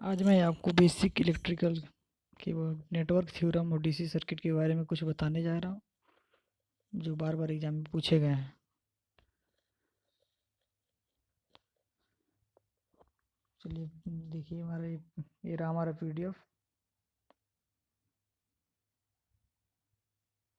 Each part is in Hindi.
आज मैं आपको बेसिक इलेक्ट्रिकल के वो नेटवर्क थ्योरम और डीसी सर्किट के बारे में कुछ बताने जा रहा हूँ, जो बार बार एग्जाम में पूछे गए हैं। चलिए देखिए ये रहा हमारा पीडीएफ।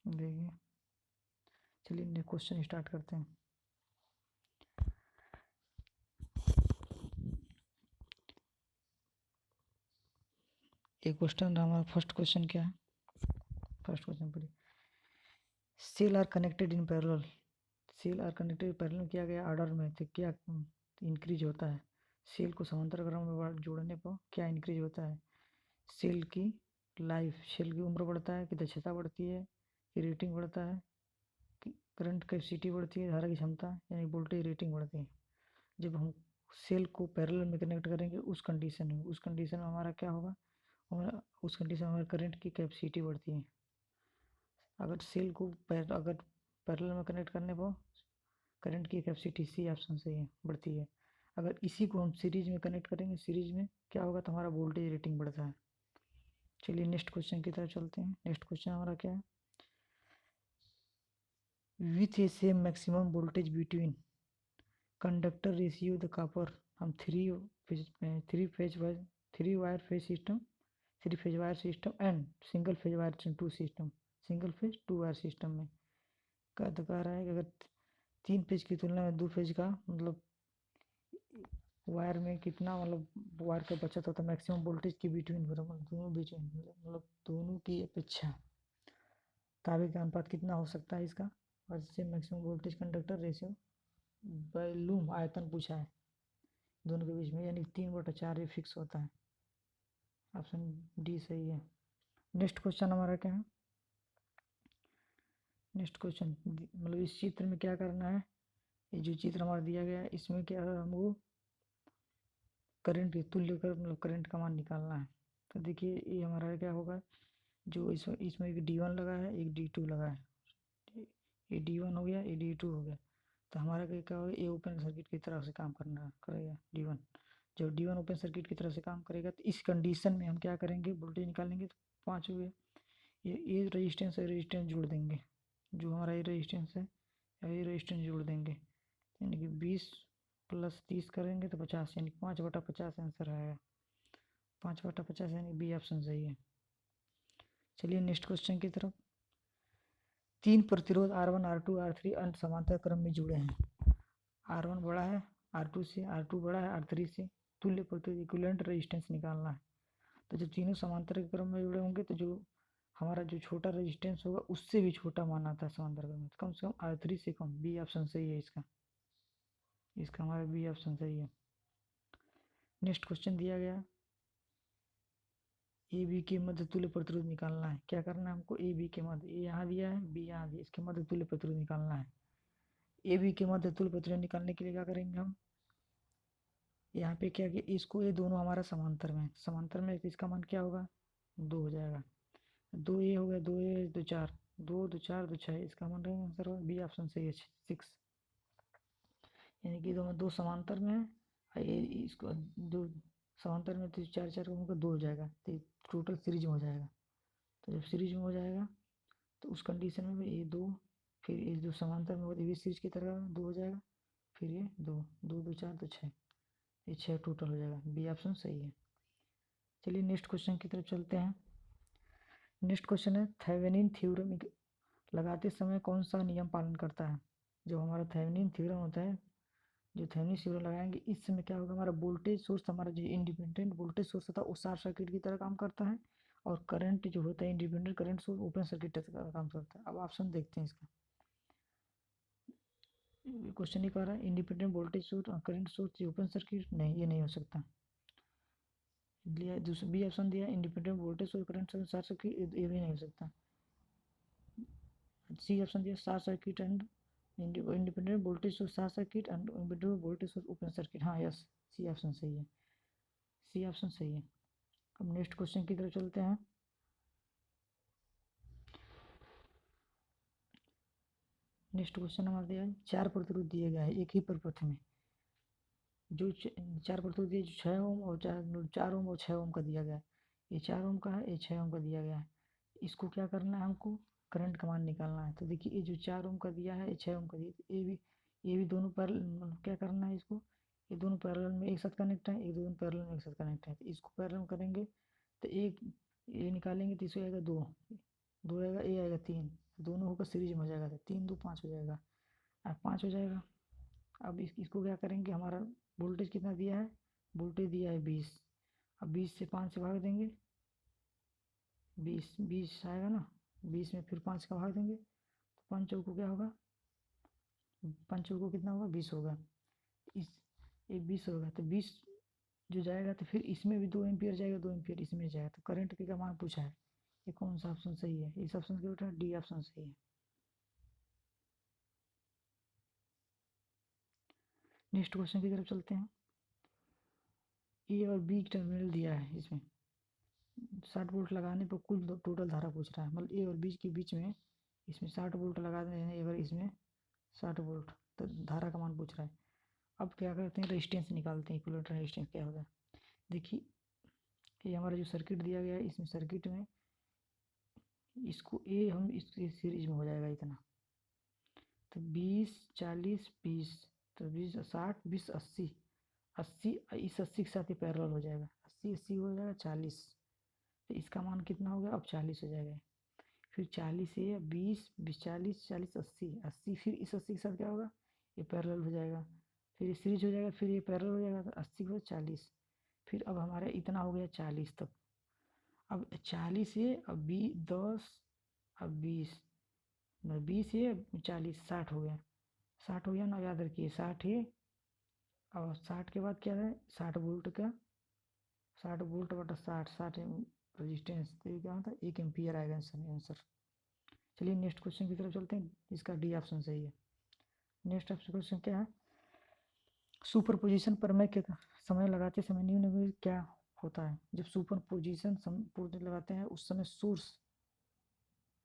देखिए, चलिए क्वेश्चन स्टार्ट करते हैं। एक क्वेश्चन हमारा फर्स्ट क्वेश्चन क्या है? फर्स्ट क्वेश्चन पढ़िए। Cell are connected in parallel. Cell are connected parallel किया गया ऑर्डर में तो क्या इंक्रीज होता है? सेल को समांतर क्रम में जोड़ने पर क्या इंक्रीज होता है? सेल की लाइफ, सेल की उम्र बढ़ता है कि दक्षता बढ़ती है कि रेटिंग बढ़ता है कि करंट कैपेसिटी बढ़ती है, धारा की क्षमता यानी वोल्टेज रेटिंग बढ़ती है। जब हम सेल को पैरेलल में कनेक्ट करेंगे उस कंडीशन में हमारा क्या होगा? उस कंडीशन में हमारे करंट की कैपेसिटी बढ़ती है। अगर सेल को अगर पैरेलल में कनेक्ट करने पर करंट की कैपेसिटी सी ऑप्शन से ही बढ़ती है। अगर इसी को हम सीरीज में कनेक्ट करेंगे, सीरीज में क्या होगा? तो हमारा वोल्टेज रेटिंग बढ़ता है। चलिए नेक्स्ट क्वेश्चन की तरफ चलते हैं। नेक्स्ट क्वेश्चन हमारा क्या है? With a same maximum voltage between conductor ratio the copper. हम three wire phase system, three phase wire system and single phase wire two system, single phase two wire system में कह रहा है कि अगर तीन फेज की तुलना में दो फेज का मतलब वायर में कितना मतलब वायर का बचत होता है मैक्सिमम वोल्टेज के बिटवीन, दोनों बीच में मतलब दोनों की अपेक्षा ताबे का अनुपात कितना हो सकता है इसका? और इससे maximum voltage conductor ratio volume आयतन पूछा है दोनों के बीच में, यानी 3/4 ये फिक्स होता है। ऑप्शन डी सही है। नेक्स्ट क्वेश्चन हमारा क्या है? नेक्स्ट क्वेश्चन मतलब इस चित्र में क्या करना है? ये जो चित्र हमारा दिया गया है इसमें क्या है, हमको करंट की तुल्य कर मतलब करंट का मान निकालना है। तो देखिए ये हमारा क्या होगा? जो इसमें एक D1 लगा है, एक D2 लगा है। ये D1 हो गया, ये D2 हो गया। तो हमारा क्या होगा? ये ओपन सर्किट की तरफ से काम करना करेगा D1। जब D1 ओपन सर्किट की तरफ से काम करेगा तो इस कंडीशन में हम क्या करेंगे? वोल्टेज निकालेंगे। तो 5 हो गया। ये रेजिस्टेंस है, रेजिस्टेंस जोड़ देंगे। जो हमारा ये रेजिस्टेंस है ये रेजिस्टेंस जोड़ देंगे, यानी कि 20 + 30 करेंगे तो 50, यानी 5/50 आंसर आएगा। 5/50 यानी बी ऑप्शन सही है। चलिए नेक्स्ट क्वेश्चन की तरफ। तीन प्रतिरोध R1, R2, R3 अंत समांतर क्रम में जुड़े हैं। R1 बड़ा है R2 से, R2 बड़ा है R3 से। तुल्य प्रतिरोध इक्विवेलेंट रेजिस्टेंस निकालना है। तो जब तीनों समांतर के क्रम में जुड़े होंगे तो जो हमारा जो छोटा रेजिस्टेंस होगा उससे भी छोटा मान आता है समांतर क्रम में, तो कम से कम R3 से कम। बी ऑप्शन सही है इसका। इसका हमारा बी ऑप्शन सही है। नेक्स्ट क्वेश्चन दिया गया ए बी के मध्य तुल्य प्रतिरोध निकालना है। क्या करना है हमको? ए बी के मध्य, ए यहाँ दिया है, बी यहाँ दिया, इसके मध्य तुल्य प्रतिरोध निकालना है। ए बी के मध्य तुल्य प्रतिरोध निकालने के लिए क्या करेंगे हम? यहाँ पे क्या कि इसको ये दोनों हमारा समांतर में, समांतर में इसका मान क्या होगा? 2 हो जाएगा। 2 ये हो गया, 2 ये 2 4, 2 2 4 2 6, इसका मान रहेगा आंसर होगा बी ऑप्शन सही है 6। यानी कि दो समांतर में है, ये इसको दो समांतर में तो 4 4 का होगा 2 हो जाएगा, तो टोटल सीरीज में हो जाएगा। तो जब सीरीज में हो जाएगा तो उस कंडीशन में भी ये 2, फिर ये जो समांतर में होगा ये सीरीज की तरह 2 हो जाएगा, फिर ये 2 2 2 4 तो 6, ये 6 टोटल हो जाएगा। बी ऑप्शन सही है। चलिए नेक्स्ट क्वेश्चन की तरफ चलते हैं। नेक्स्ट क्वेश्चन है थेवेनिन थ्योरम लगाते समय कौन सा नियम पालन करता है? जब हमारा थेवेनिन थ्योरम होता है, जो थेवेनिन थ्योरम लगाएंगे इस समय क्या होगा? हमारा वोल्टेज सोर्स, हमारा जो इंडिपेंडेंट वोल्टेज सोर्स होता है वो शॉर्ट सर्किट की तरह काम करता है, और करंट जो होता है independent current source open circuit की तरह काम करता है। अब ऑप्शन देखते हैं इसका। क्वेश्चन ही कह रहा है इंडिपेंडेंट वोल्टेज सोर्स और करंट सोर्स ओपन सर्किट, नहीं ये नहीं हो सकता। दूसरा बी ऑप्शन दिया independent voltage source current source short circuit, ये भी नहीं हो सकता। सी ऑप्शन दिया short circuit and independent voltage source short circuit and independent voltage source open circuit, हाँ यस, सी ऑप्शन सही है। सी ऑप्शन सही है। अब नेक्स्ट क्वेश्चन की तरफ चलते हैं। नेक्स्ट क्वेश्चन हमारे दिया है 4 प्रतिरोध दिए गए हैं एक ही प्रपथ में। जो 4 प्रतिरोध दिए, जो 6 ओम और 4 ओम और 6 ओम का दिया गया है। ये 4 ओम का है, ये 6 ओम का दिया गया है। इसको क्या करना है हमको, करंट का मान निकालना है। तो देखिए ये जो 4 ओम का दिया है, ये 6 ओम का दिया है, ये भी दोनों पैरेलल, मतलब क्या करना है इसको, ये दोनों पैरेलल में एक साथ कनेक्ट है, ये दोनों पैरेलल में एक साथ कनेक्ट है। तो इसको पैरेलल में करेंगे तो एक ये निकालेंगे तो इसको आएगा 2, 2 आएगा, ये आएगा 3, दोनों होकर सीरीज में हो जाएगा, तो 3 2 5 हो जाएगा, 5 हो जाएगा। अब इसको क्या करेंगे, हमारा वोल्टेज कितना दिया है, वोल्टेज दिया है 20। अब 20 से 5 से भाग देंगे, 20 आएगा ना, 20 में फिर 5 का भाग देंगे, तो 5 चौको क्या होगा, 5 चौको कितना होगा, 20 होगा। इस ये 20 होगा, तो 20 जो जाएगा तो फिर इसमें भी 2 एम्पियर जाएगा, 2 एम्पियर इसमें जाएगा। तो करंट की का मान पूछा है, ये कौन सा ऑप्शन सही है, इस ऑप्शन के बेटा डी ऑप्शन सही है। नेक्स्ट क्वेश्चन की तरफ चलते हैं। ए और बी टर्मिनल दिया है, इसमें 60 वोल्ट लगाने पर कुल टोटल धारा पूछ रहा है, मतलब ए और बी के बीच में इसमें 60 वोल्ट लगा दें हैं, अगर इसमें 60 वोल्ट, तो धारा का मान पूछ रहा है। अब क्या करते हैं, रेजिस्टेंस निकालते हैं, इक्विवेलेंट रेजिस्टेंस क्या होगा। देखिए ये हमारा जो सर्किट दिया गया है, इसमें सर्किट में इसको ए हम इसके सीरीज में हो जाएगा इतना, तो 20 40 20, तो 20 60 20 80, 80 इस 80 के साथ ही पैरेलल हो जाएगा, 80 80 हो जाएगा 40, तो इसका मान कितना हो गया, अब 40 हो जाएगा। फिर 40 से 20 20 40 40 80 80, फिर इस 80 के साथ क्या होगा, ये पैरेलल हो जाएगा, फिर ये सीरीज हो जाएगा, फिर ये पैरेलल हो जाएगा, तो 80 को 40, फिर अब हमारे इतना हो गया 40 तक। अब 40 से अब 20 10, अब 20 20 से 40 60 हो गया, 60 हो गया ना, याद रखिए 60 है। और 60 के बाद क्या है, 60 वोल्ट का, 60 वोल्ट बटा 60 60 रजिस्टेंस, तो ये क्या होता है, 1 एम्पियर आएगा आंसर। चलिए नेक्स्ट क्वेश्चन की तरफ चलते हैं, इसका डी ऑप्शन सही है। नेक्स्ट क्वेश्चन क्या है, सुपरपोजिशन प्रमेय के समय लगाते समय निम्न में क्या होता है। जब सुपरपोजिशन लगाते हैं उस समय सोर्स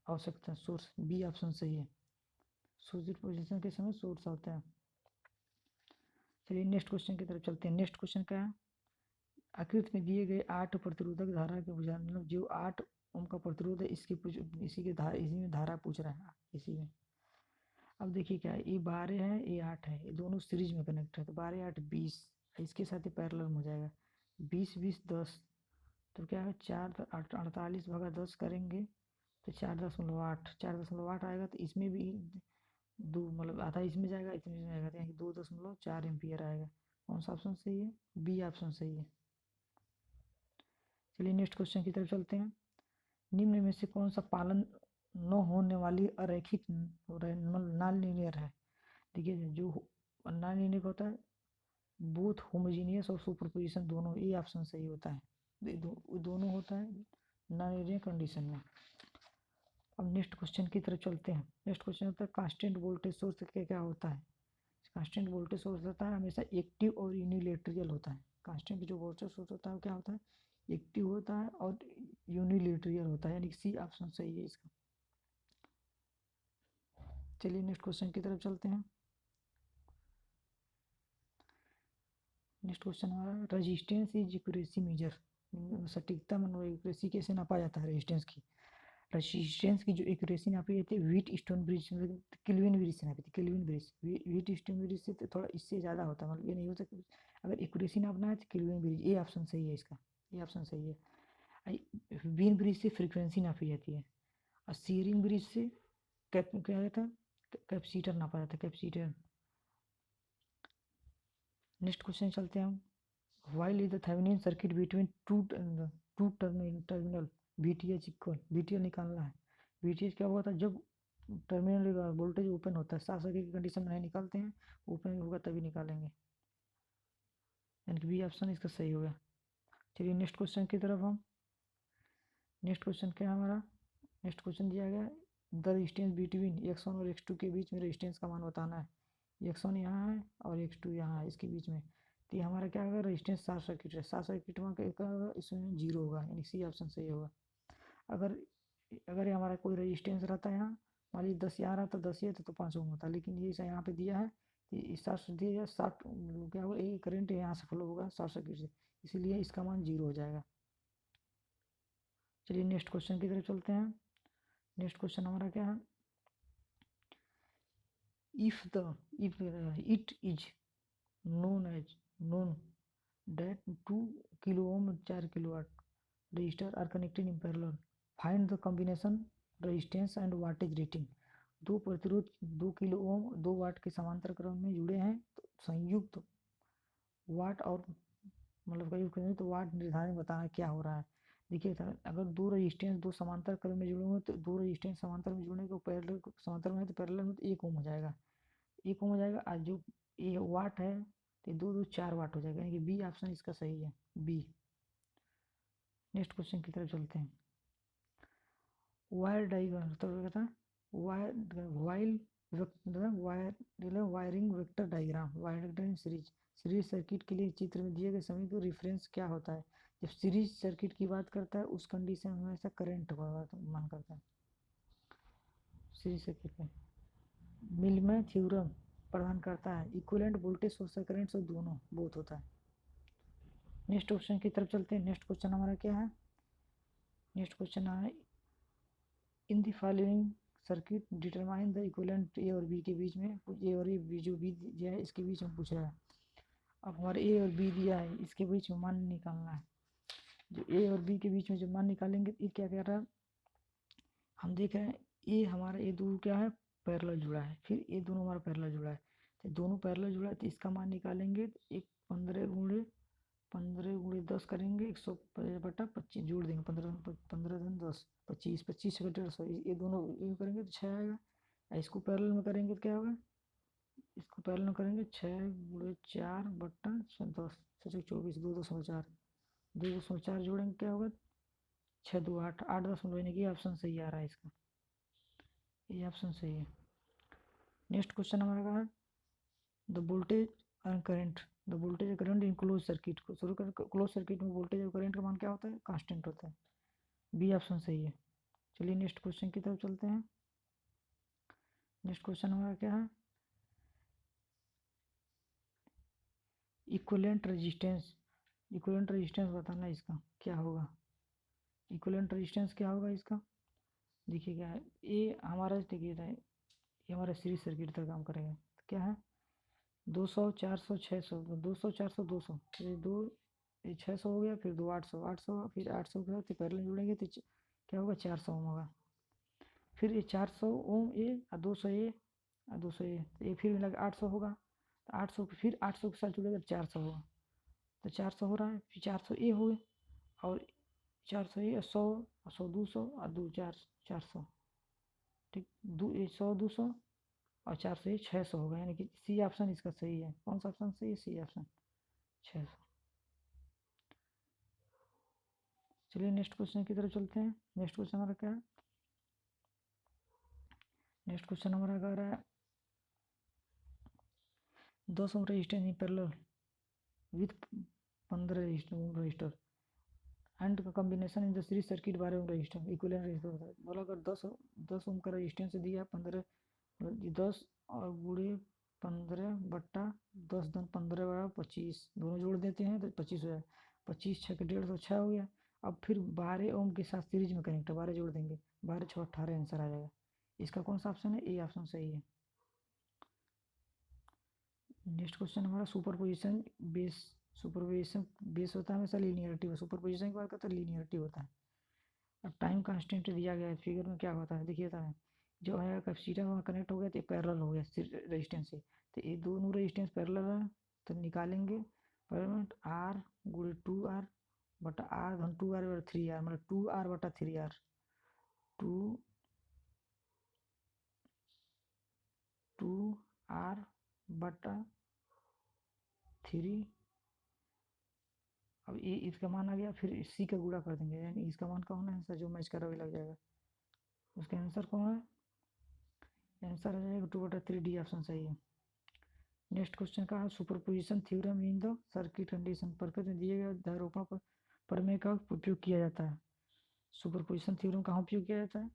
आवश्यकता, सोर्स बी ऑप्शन सही है, सुपरपोजिशन के समय सोर्स होता है। चलिए नेक्स्ट क्वेश्चन की तरफ चलते हैं। नेक्स्ट क्वेश्चन क्या है, आकृति में दिए गए 8 प्रतिरोधक धारा के बुझाने, मतलब जो 8 ओम का प्रतिरोध है, इसी में धारा पूछ रहा है इसी में। अब देखिए क्या है, ये 12 है, ये 8 है, ये दोनों सीरीज में कनेक्ट है, तो 12 8 20, इसके साथ ही पैरेलल में हो जाएगा, 20 20 10, तो क्या है 4 48 भागा 10 करेंगे तो 4.8 4.8 आएगा, तो इसमें भी दो, मतलब आधा इसमें जाएगा, इसमें जाएगा, तो यानी 2.4 एम्पियर आएगा। कौन सा ऑप्शन सही है, बी ऑप्शन सही है। चलिए नेक्स्ट क्वेश्चन की तरफ चलते हैं। निम्न में से कौन सा पालन न होने वाली अरैखिक नॉन लीनियर है। देखिए जो नॉन लीनियर होता है, बोथ होमोजीनियस और सुपरपोजिशन दोनों, ये ऑप्शन सही होता है, दोनों होता है नॉन लीनियर कंडीशन में। अब नेक्स्ट क्वेश्चन की तरफ चलते हैं। नेक्स्ट क्वेश्चन होता है कांस्टेंट वोल्टेज सोर्स क्या क्या होता है। कांस्टेंट वोल्टेज सोर्स होता है हमेशा एक्टिव और यूनिलेटरल होता है। कांस्टेंट जो वोल्टेज सोर्स होता है वो क्या होता है, एक्टिव होता है और यूनिलेटरल होता है, यानी सी ऑप्शन सही है इसका। चलिए नेक्स्ट क्वेश्चन की तरफ चलते हैं। नेक्स्ट क्वेश्चन हमारा, रेजिस्टेंस इज एक्यूरेसी मेजर, सटीकता मतलब एक्यूरेसी कैसे नापा जाता है रेजिस्टेंस की। रेजिस्टेंस की जो एक्यूरेसी नापी जाती है व्हीट स्टोन ब्रिज, मतलब केल्विन ब्रिज से नापी थी, kelvin bridge, wheat stone bridge से तो थोड़ा इससे ज़्यादा होता है, मतलब ये नहीं हो सकता, अगर एक्यूरेसी नापना है तो केल्विन ब्रिज, ये ऑप्शन सही है इसका, ये ऑप्शन सही है। बीन ब्रिज से फ्रीक्वेंसी नापी जाती है, और सीयरिंग ब्रिज से क्या जाता है, कैपेसिटर नापा जाता है, कैपेसिटर। नेक्स्ट क्वेश्चन चलते हैं हम। While is the Thevenin circuit between two terminal VTH equal, VTH निकालना है। VTH क्या होता है, जब टर्मिनल वोल्टेज ओपन होता है, शॉर्ट सर्किट की कंडीशन में नहीं निकालते हैं, ओपन होगा तभी निकालेंगे, यानी कि बी ऑप्शन इसका सही होगा। चलिए नेक्स्ट क्वेश्चन की तरफ हम। नेक्स्ट क्वेश्चन क्या है हमारा, नेक्स्ट क्वेश्चन दिया गया द रेजिस्टेंस बिटवीन x1 और x2 के बीच में रेजिस्टेंस का मान बताना है। x1 यहाँ है और x2 यहाँ है, इसके बीच में, तो ये हमारा क्या होगा, रेजिस्टेंस शॉर्ट सर्किट है, शॉर्ट सर्किट में क्या होगा, इसमें 0 होगा, यानी सी ऑप्शन सही होगा। अगर अगर ये हमारा कोई रेजिस्टेंस रहता है यहाँ, मान लीजिए 10 यहाँ रहा तो 10 ये तो 5 ओम होता है, लेकिन ये यहाँ पे दिया है शॉर्ट सर्किट या शॉर्ट क्या होगा, ये करंट यहाँ से फ्लो होगा शॉर्ट सर्किट से, इसीलिए इसका मान 0 हो जाएगा। चलिए नेक्स्ट क्वेश्चन की तरफ चलते हैं। नेक्स्ट क्वेश्चन हमारा क्या है, if it is known that 2 kilo ohm 4 kilowatt resistor are connected in parallel, find the combination resistance and wattage rating। दो प्रतिरोध 2 किलो ओम 2 वाट के समांतर क्रम में जुड़े हैं, तो संयुक्त वाट और मतलब कहीं कहीं तो वाट निर्धारण बताना क्या हो रहा है। देखिए अगर दो रजिस्टेंस दो समांतर क्रम में जुड़े हुए तो दो रजिस्टेंस समांतर में जुड़ने को पैरेलल समांतर में है तो पैरेलल में तो 1 ओम हो जाएगा, 1 ओम हो जाएगा। आज जो ये वाट है तो 2 2 4 वाट हो जाएगा, यानी कि बी ऑप्शन इसका सही है, बी। नेक्स्ट क्वेश्चन की तरफ चलते हैं। वायर डायग्राम तो कहता है wire wiring vector diagram, wire series circuit के लिए चित्र में दिए गए सभी को रिफरेंस क्या होता है। जब सीरीज सर्किट की बात करता है उस कंडीशन में हमेशा करंट का मान करता है सीरीज सर्किट में। मिलमैन थ्योरम प्रदान करता है इक्विवेलेंट वोल्टेज सोर्स करंट से दोनों बोथ होता है। नेक्स्ट क्वेश्चन की तरफ चलते हैं। नेक्स्ट क्वेश्चन हमारा क्या है, नेक्स्ट क्वेश्चन है in the following circuit determine the equivalent A और बी के बीच में, ए और बी जो बी दिया है इसके बीच में पूछ रहा है। अब हमारे ए और बी दिया है, इसके बीच में मान निकालना है। जो ए और बी के बीच में जो मान निकालेंगे ये क्या कह रहा है, हम देख रहे हैं ये हमारा ये दोनों क्या है पैरेलल जुड़ा है, फिर ये दोनों हमारा पैरेलल जुड़ा है, तो दोनों पैरेलल जुड़ा है तो इसका मान निकालेंगे तो एक 15 × 10 करेंगे 100/25 जोड़ देंगे 15 10 25 से 150 ये दोनों ये करेंगे तो 6 आएगा। इसको पैरेलल में करेंगे तो क्या होगा, इसको पैरेलल में करेंगे 6 × 4/10 24 2 जोड़ेंगे क्या होगा 6 2 8 8 यानी कि ऑप्शन सही आ रहा है इसका, ये ऑप्शन सही है। नेक्स्ट क्वेश्चन हमारा है the voltage and current, the voltage and current in close circuit को शुरू कर क्लोज सर्किट में वोल्टेज और करंट का मान क्या होता है कांस्टेंट होता है, बी ऑप्शन सही है। चलिए नेक्स्ट क्वेश्चन की तरफ चलते हैं। नेक्स्ट क्वेश्चन हमारा क्या है इक्विवेलेंट रेजिस्टेंस, इक्विवेलेंट रेजिस्टेंस बताना इसका क्या होगा, इक्विवेलेंट रेजिस्टेंस क्या होगा इसका। देखिए क्या है ये हमारा देखिए ये हमारा सीरीज सर्किट का काम करेगा तो क्या है 200 400 600 200 400 200 ये दो ये 600 हो गया, फिर 2 800 800 फिर 800 के साथ पैरेलल जुड़ेंगे तो क्या होगा 400 ओम होगा, फिर ये 400 ओम ये और 200 ये और 200 ये फिर मिला 800 होगा, तो 800 फिर 800 के साथ जुड़ेगा 400 होगा, तो 400 हो रहा है, फिर 400 ये हुए और 400 ये 100 100 200 और 2 400 ठीक 100 200 और 400 ये 600 होगा, यानी कि सी ऑप्शन इसका सही है। कौन सा ऑप्शन सही है, सी ऑप्शन 600। चलिए नेक्स्ट क्वेश्चन की तरफ चलते हैं। नेक्स्ट क्वेश्चन हमारा क्या है, नेक्स्ट क्वेश्चन हमारा कह रहा है 10 ohm resistance in parallel with 15 resistor and का combination in the series circuit 12 ohm resistor equivalent resistor होता है। बोला अगर 10 ओम का रजिस्टेंस दिया 15 10 और गुणे 15/10 10 15/25 दोनों जोड़ देते हैं तो 25 हो जाए, 25 6 के 150 6 हो गया। अब फिर 12 ओम के साथ सीरीज में कनेक्ट 12 जोड़ देंगे 12 6 18 आंसर आ जाएगा। इसका कौन सा ऑप्शन है, ए ऑप्शन सही है। नेक्स्ट क्वेश्चन हमारा सुपरपोजिशन बेस, सुपरपोजिशन बेस होता है हमेशा लीनियरिटी, सुपरपोजिशन की बात करते हैं लीनियरिटी होता है। अब टाइम कांस्टेंट दिया गया है फिगर में क्या होता है देखिए होता है जो है कैपेसिटर वहाँ कनेक्ट हो गया तो पैरेलल हो गया रेजिस्टेंस से, तो ये दोनों रेजिस्टेंस पैरेलल है तो निकालेंगे पैरेलल आर गुणे 2R बटा आर धन 2R बटा 3R मतलब 2R बटा 3R 2R बटा 3। अब ये इसका मान आ गया, फिर सी का गुणा कर देंगे यानी इसका मान कौन है आंसर जो मैच कर रहा लग जाएगा, उसका आंसर कौन है, आंसर आ जाएगा 2/3 डी ऑप्शन सही है। नेक्स्ट क्वेश्चन का है superposition theorem in the circuit condition, प्रकृति में दिए गए ध्रुवों पर प्रमेय का उपयोग किया जाता है। सुपरपोजिशन थ्योरम कहाँ उपयोग किया जाता है,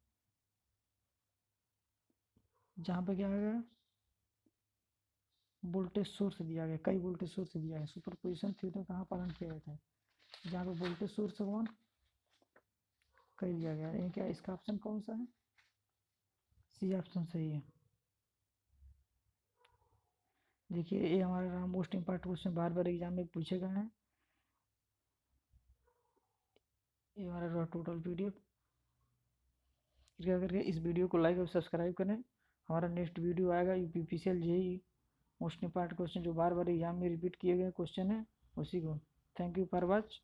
जहाँ पे क्या आएगा वोल्टेज सोर्स दिया गया, कई वोल्टेज सोर्स दिया है। सुपरपोजिशन थ्योरम कहाँ पालन किया जाता है? जहाँ पे वोल्टेज सोर्स वन कई दिया गया है। क्या इसका ऑप्शन कौन सा है? सी ऑप्शन सही है। देखिए ये हमारा रहा मोस्ट इम्पॉर्टेंट क्वेश्चन, बार बार एग्जाम में पूछे गए हैं। ये हमारा रहा टोटल पीडीएफ। कृपया करके इस वीडियो को लाइक और सब्सक्राइब करें। हमारा नेक्स्ट वीडियो आएगा UPPCL JEE most important question जो बार बार एग्जाम में रिपीट किए गए क्वेश्चन है उसी को। Thank you for watch.